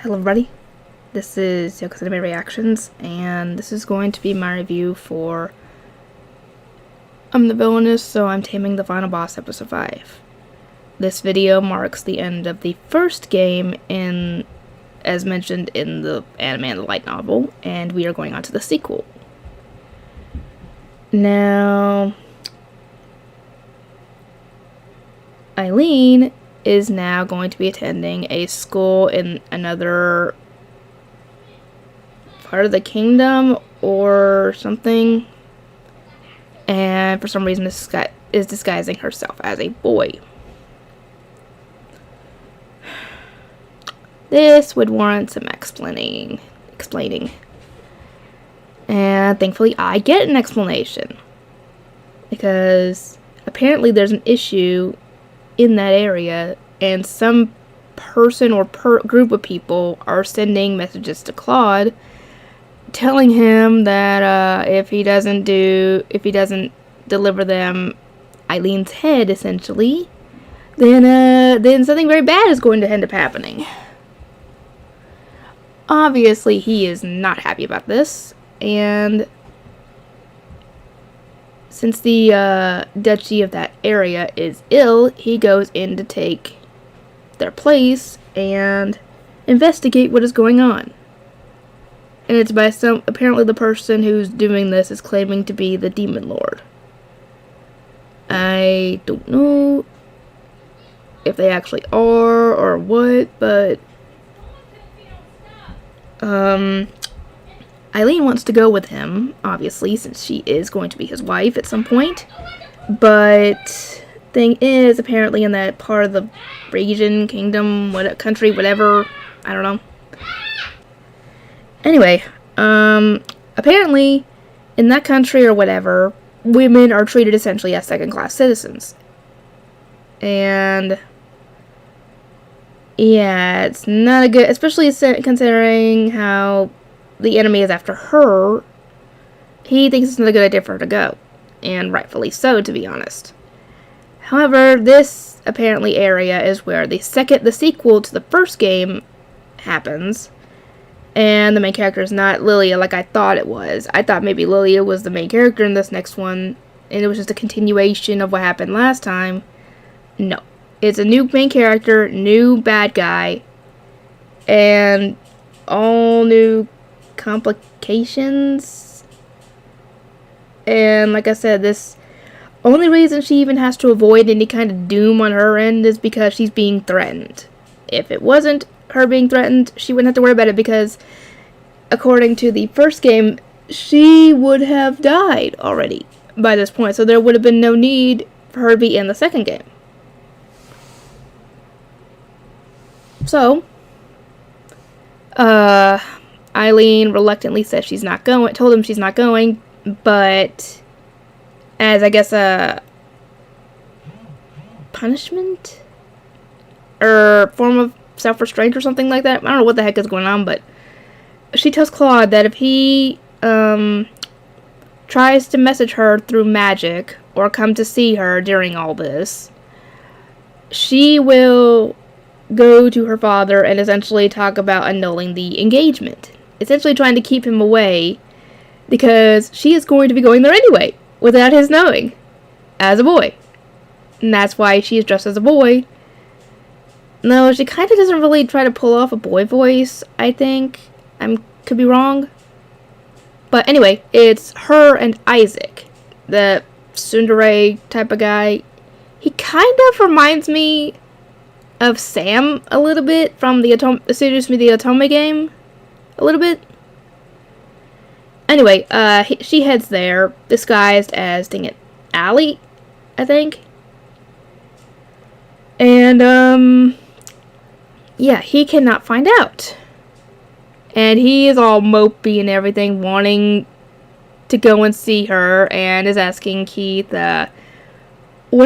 Hello everybody, this is Yoko's Anime Reactions, and this is going to be my review for I'm the Villainess, so I'm Taming the Final Boss, Episode 5. This video marks the end of the first game as mentioned in the anime and the light novel, and we are going on to the sequel. Now, Eileen is now going to be attending a school in another part of the kingdom or something, and for some reason this guy is disguising herself as a boy. This would warrant some explaining, and thankfully I get an explanation, because apparently there's an issue in that area, and some person or group of people are sending messages to Claude telling him that if he doesn't deliver them Eileen's head, essentially, then something very bad is going to end up happening. Obviously he is not happy about this, and since the duchy of that area is ill, he goes in to take their place and investigate what is going on. And it's by apparently the person who's doing this is claiming to be the Demon Lord. I don't know if they actually are or what, but Eileen wants to go with him, obviously, since she is going to be his wife at some point. But thing is, apparently in that part of the region, kingdom, country, whatever, I don't know. Anyway, apparently in that country or whatever, women are treated essentially as second-class citizens. And yeah, it's not a good, especially considering how the enemy is after her. He thinks it's not a good idea for her to go, and rightfully so, to be honest. However, this apparently area is where the sequel to the first game happens, and the main character is not Lilia like I thought it was. I thought maybe Lilia was the main character in this next one, and it was just a continuation of what happened last time. No, it's a new main character, new bad guy, and all new complications. And like I said, this only reason she even has to avoid any kind of doom on her end is because she's being threatened. If it wasn't her being threatened, she wouldn't have to worry about it, because according to the first game, she would have died already by this point, so there would have been no need for her to be in the second game. So Eileen reluctantly says she's not going, told him she's not going, but as I guess a punishment or form of self-restraint or something like that. I don't know what the heck is going on, but she tells Claude that if he tries to message her through magic or come to see her during all this, she will go to her father and essentially talk about annulling the engagement, essentially trying to keep him away, because she is going to be going there anyway without his knowing, as a boy. And that's why she is dressed as a boy. No, she kind of doesn't really try to pull off a boy voice, I think. Could be wrong. But anyway, it's her and Isaac, the tsundere type of guy. He kind of reminds me of Sam a little bit from the Seduce Me the Otome game. A little bit. Anyway, she heads there, disguised as, dang it, Allie, I think. And, yeah, he cannot find out. And he is all mopey and everything, wanting to go and see her, and is asking Keith, would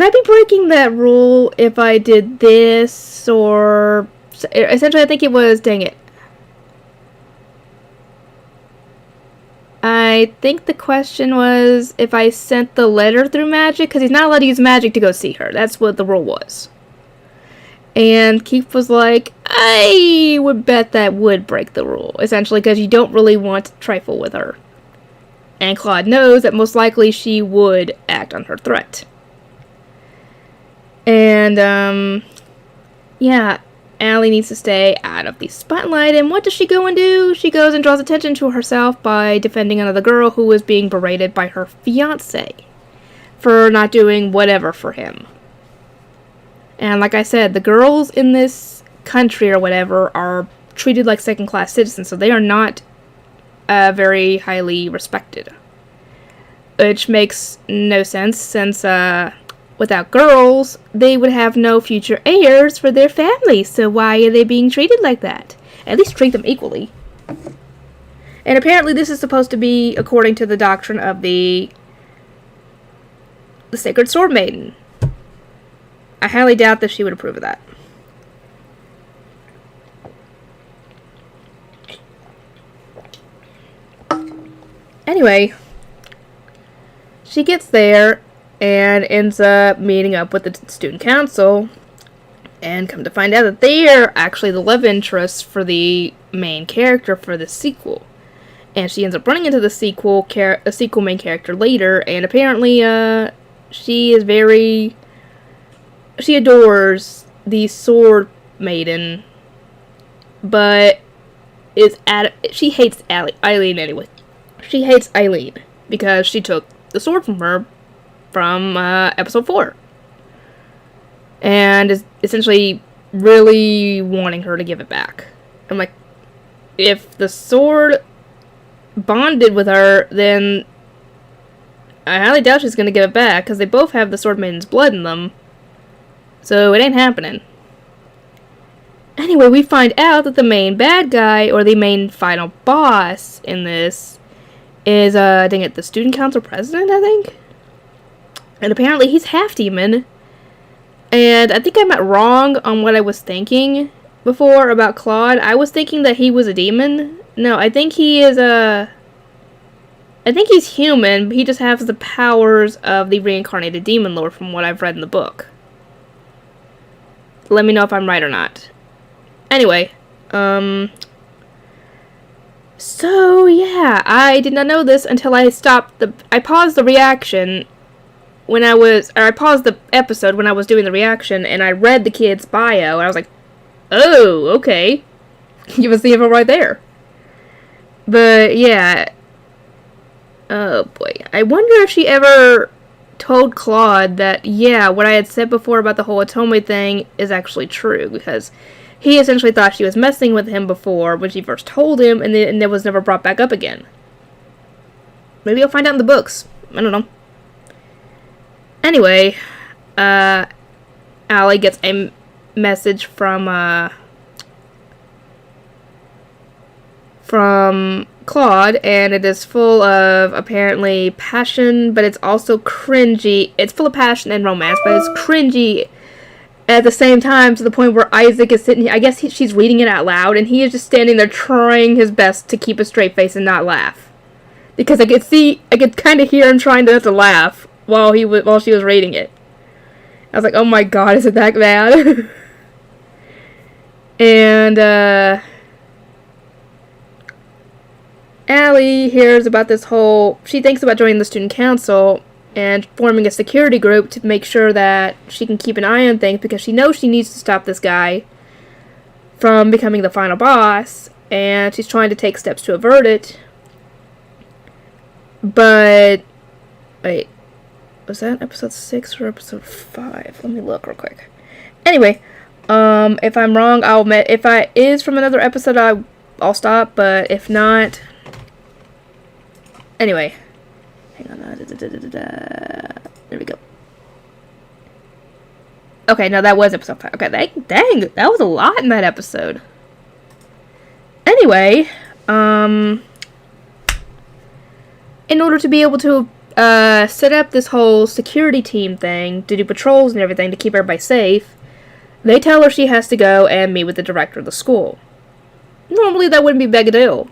I be breaking that rule if I did this, or essentially I think it was, dang it. I think the question was if I sent the letter through magic, because he's not allowed to use magic to go see her. That's what the rule was. And Keith was like, I would bet that would break the rule, essentially, because you don't really want to trifle with her. And Claude knows that most likely she would act on her threat. And, yeah, Allie needs to stay out of the spotlight, and what does she go and do? She goes and draws attention to herself by defending another girl who was being berated by her fiancé for not doing whatever for him. And like I said, the girls in this country or whatever are treated like second-class citizens, so they are not very highly respected. Which makes no sense, since without girls, they would have no future heirs for their families, so why are they being treated like that? At least treat them equally. And apparently this is supposed to be according to the doctrine of the Sacred Sword Maiden. I highly doubt that she would approve of that. Anyway, she gets there and ends up meeting up with the student council, and come to find out that they are actually the love interests for the main character for the sequel. And she ends up running into the sequel main character later, and apparently she adores the Sword Maiden, but she hates Eileen anyway. She hates Eileen because she took the sword from her from episode 4. And is essentially really wanting her to give it back. I'm like, if the sword bonded with her, then I highly doubt she's going to give it back, because they both have the Sword Maiden's blood in them. So it ain't happening. Anyway, we find out that the main bad guy, or the main final boss in this, is, the student council president, I think? And apparently he's half demon. And I think I went wrong on what I was thinking before about Claude. I was thinking that he was a demon. No, I think he is I think he's human, but he just has the powers of the reincarnated demon lord from what I've read in the book. Let me know if I'm right or not. Anyway, so yeah, I did not know this until I paused the reaction I paused the episode when I was doing the reaction, and I read the kid's bio, and I was like, oh, okay. You was the info right there. But, yeah. Oh, boy. I wonder if she ever told Claude that, yeah, what I had said before about the whole Otome thing is actually true, because he essentially thought she was messing with him before when she first told him, and it was never brought back up again. Maybe I'll find out in the books. I don't know. Anyway, Allie gets a message from Claude, and it is full of, apparently, passion, but it's also cringy. It's full of passion and romance, but it's cringy at the same time, to the point where Isaac is sitting here. I guess she's reading it out loud, and he is just standing there trying his best to keep a straight face and not laugh. Because I could kind of hear him trying not to laugh while she was reading it. I was like, oh my god, is it that bad? And, Allie hears about this she thinks about joining the student council and forming a security group to make sure that she can keep an eye on things, because she knows she needs to stop this guy from becoming the final boss, and she's trying to take steps to avert it. But, wait, was that episode 6 or episode 5? Let me look real quick. Anyway, if I'm wrong, I'll admit. If it is from another episode, I'll stop, but if not... Anyway. Hang on. There we go. Okay, no, that was episode 5. Okay, dang, that was a lot in that episode. Anyway, in order to be able to set up this whole security team thing, to do patrols and everything, to keep everybody safe, they tell her she has to go and meet with the director of the school. Normally that wouldn't be a big deal.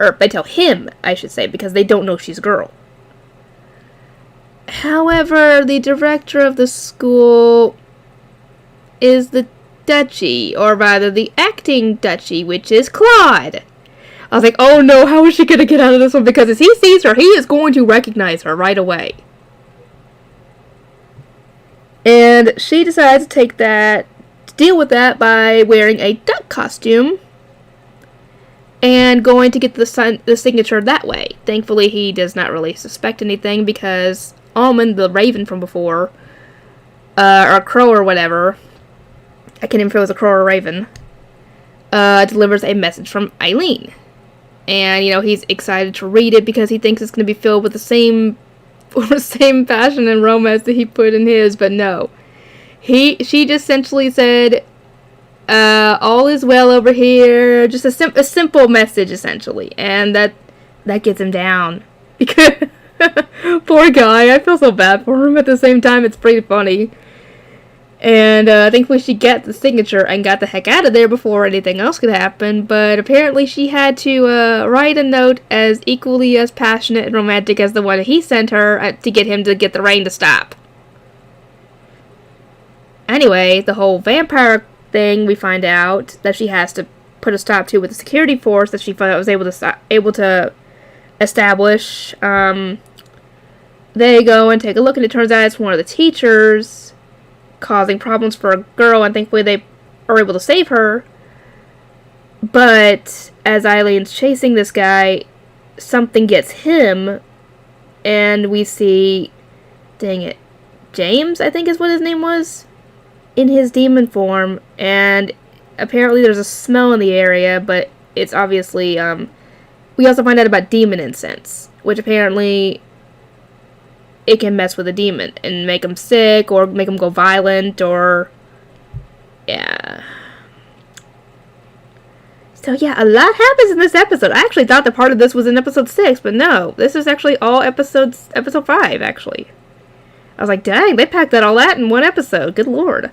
Or, they tell him, I should say, because they don't know she's a girl. However, the director of the school is the duchy, or rather the acting duchy, which is Claude. I was like, oh no, how is she gonna get out of this one? Because as he sees her, he is going to recognize her right away. And she decides to deal with that by wearing a duck costume and going to get the signature that way. Thankfully, he does not really suspect anything because Almond, the raven from before, or a crow or whatever, I can't even if it was a crow or a raven, delivers a message from Eileen. And, he's excited to read it because he thinks it's going to be filled with the same passion and romance that he put in his, but no. She just essentially said, all is well over here, just a simple message, essentially. And that gets him down. Because, poor guy, I feel so bad for him. At the same time, it's pretty funny. And thankfully she got the signature and got the heck out of there before anything else could happen. But apparently she had to write a note as equally as passionate and romantic as the one he sent her to get him to get the rain to stop. Anyway, the whole vampire thing, we find out that she has to put a stop to with the security force that she was able to establish. They go and take a look, and it turns out it's one of the teachers causing problems for a girl, and thankfully they are able to save her. But as Eileen's chasing this guy, something gets him, and we see, dang it, James, I think is what his name was, in his demon form, and apparently there's a smell in the area, but it's obviously, we also find out about demon incense, which apparently it can mess with a demon and make them sick or make them go violent or, yeah. So yeah, a lot happens in this episode. I actually thought that part of this was in episode 6, but no, this is actually all episode 5, actually. I was like, dang, they packed that all out in one episode. Good lord.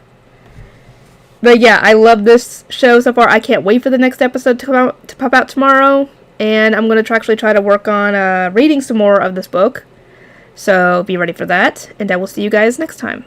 But yeah, I love this show so far. I can't wait for the next episode to pop out tomorrow. And I'm going to actually try to work on reading some more of this book. So be ready for that, and I will see you guys next time.